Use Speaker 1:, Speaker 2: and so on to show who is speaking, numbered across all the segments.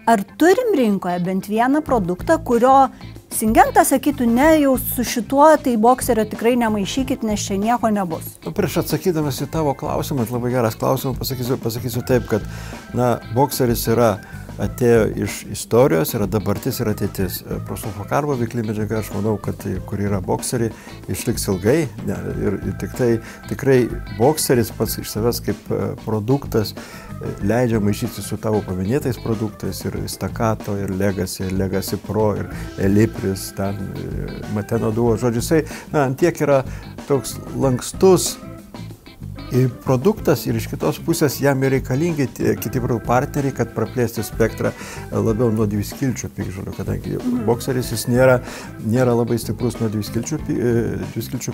Speaker 1: Ar turim rinkoje bent vieną produktą, kurio Syngentas sakytų, ne, jau su šituo, tai bokserio tikrai nemaišykit, nes čia nieko nebus?
Speaker 2: Prieš atsakydamas į tavo klausimą, labai geras klausimas, pasakysiu taip, kad bokseris atėjo iš istorijos, yra dabartis ir ateitis. Prosulfokarbo veikli medžiaga, aš manau, kad kur yra bokseriai, išliks ilgai. Ir tikrai bokseris pats iš savęs kaip produktas leidžia maišyti su tavo paminėtais produktais ir Staccato, ir Legacy Pro, ir Elipris, Mateno Duo. Žodžiu, jisai antiek yra toks lankstus produktas ir iš kitos pusės jam reikalingi kiti partneriai, kad praplėsti spektrą labiau nuo dviskilčių piktžolių, kadangi bokseris jis nėra labai stiprus nuo dviskilčių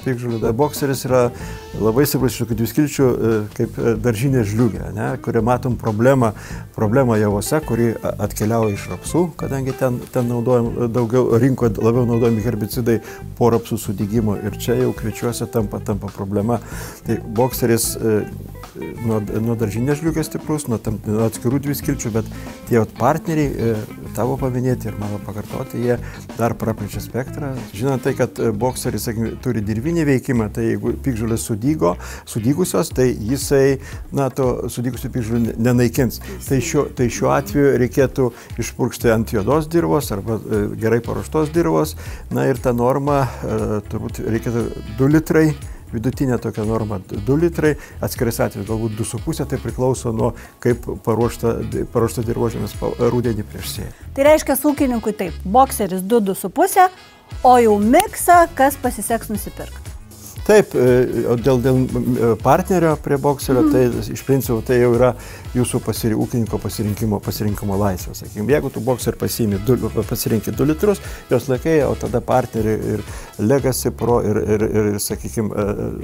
Speaker 2: piktžolių. Bokseris yra labai stiprus iš dviskilčių kaip daržinė žliugė, kuria matom problemą javose, kuri atkeliauja iš rapsų, kadangi ten naudojam rinkoje labiau naudojami herbicidai po rapsų sudygimo ir čia jau kviečiuose tampa problema. Tai bokseris nuo daržinės žliugės stiprus, nuo atskirų dviskilčių, bet tie partneriai, tavo paminėti ir mano pakartoti, jie dar praplečia spektrą. Žinant tai, kad bokseris turi dirvinį veikimą, tai jeigu piktžolės sudygusios, tai jisai, to sudygusių piktžolių nenaikins. Tai šiuo atveju reikėtų išpurkšti ant juodos dirvos arba gerai paruoštos dirvos. Ir ta norma turbūt reikėtų 2 litrai. Vidutinė tokia norma 2 litrai, atskirais atvejais galbūt 2,5, tai priklauso nuo kaip paruošta dirvožemis rudenį prieš sėją.
Speaker 1: Tai reiškia ūkininkui taip, bokseris 2,5, o jau miksą, kas pasiseks nusipirkti.
Speaker 2: Taip, dėl partnerio prie bokserio, tai iš principo tai jau yra jūsų ūkininko pasirinkimo laisvė. Sakykime, jeigu tu bokserį pasirinki 2 litrus, jos laikai, o tada partnerį ir Legacy Pro, ir sakykime,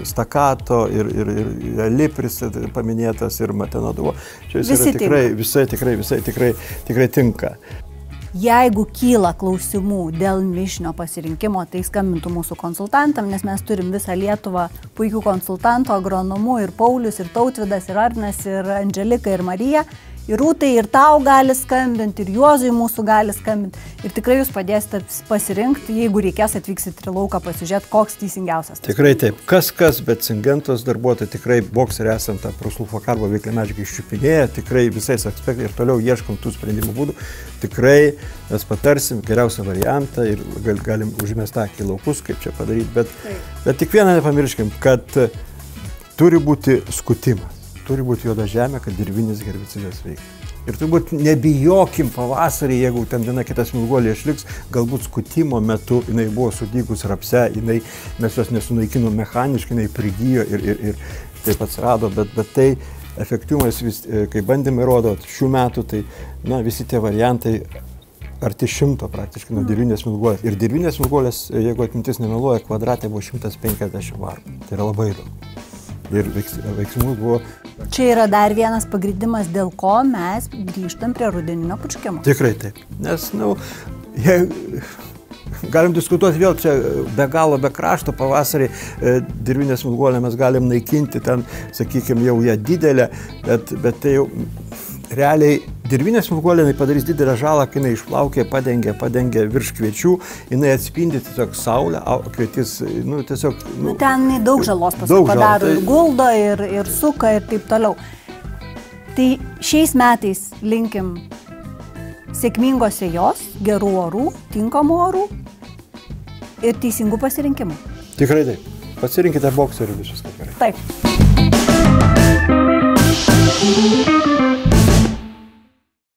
Speaker 2: Staccato, ir Elipris paminėtas, ir Mateno Duo. Visai tikrai tinka.
Speaker 1: Jeigu kyla klausimų dėl mišinio pasirinkimo, tai skambintų mūsų konsultantam, nes mes turim visą Lietuvą puikių konsultantų, agronomų, ir Paulius, ir Tautvydas, ir Arnas, ir Andželika, ir Marija. Ir Rūtai, ir tau gali skambinti, ir Juozui mūsų gali skambinti. Ir tikrai jūs padėsite pasirinkti, jeigu reikės atvyksit į lauką pasižiūrėti, koks teisingiausias.
Speaker 2: Tikrai taip. Kas, bet Syngentos darbuotojai tikrai bokserį esant tą prosulfokarbo veiklę medžiagą iščiupinėja, tikrai visais aspektais ir toliau ieškom tų sprendimų būdų. Tikrai mes patarsim geriausią variantą ir galim užmesti akį į laukus, kaip čia padaryti. Bet tik vieną nepamirškim, kad turi būti skutimas. Turi būti juoda žemė, kad dirvinis herbicidas veiktų. Ir turbūt nebijokim pavasarį, jeigu ten viena kita smilguolė išliks, galbūt skutimo metu jinai buvo sudygus rapse, mes jos nesunaikinom mechaniškai, jinai prigijo ir taip atsirado, bet tai efektyvumas, kai bandymai rodo šių metų, tai visi tie variantai arti 100 praktiškai nuo dirvinės smilguolės. Ir dirvinės smilguolės, jeigu atmintis nemeluoja, kvadratė buvo 150 varpų. Tai yra labai daug. Ir veiksmų buvo.
Speaker 1: Čia yra dar vienas pagrindimas, dėl ko mes grįžtam prie rudeninio purškimo.
Speaker 2: Tikrai taip. Nes, galim diskutuoti vėl čia be galo, be krašto, pavasarį dirvinę smilguolę mes galim naikinti, ten, sakykime, jau ją didelę, bet tai jau realiai dirvinė smilguolė padarys didelę žalą, kai jinai išplaukė, padengia virš kviečių, jinai atspindi tiesiog saulę, kvietis, tiesiog...
Speaker 1: ten daug žalos padaro, ir guldo, ir suka, ir taip toliau. Tai šiais metais linkim sėkmingos sėjos, gerų orų, tinkamų orų ir teisingų pasirinkimų.
Speaker 2: Tikrai taip. Pasirinkite bokserį, viskas gerai.
Speaker 1: Taip.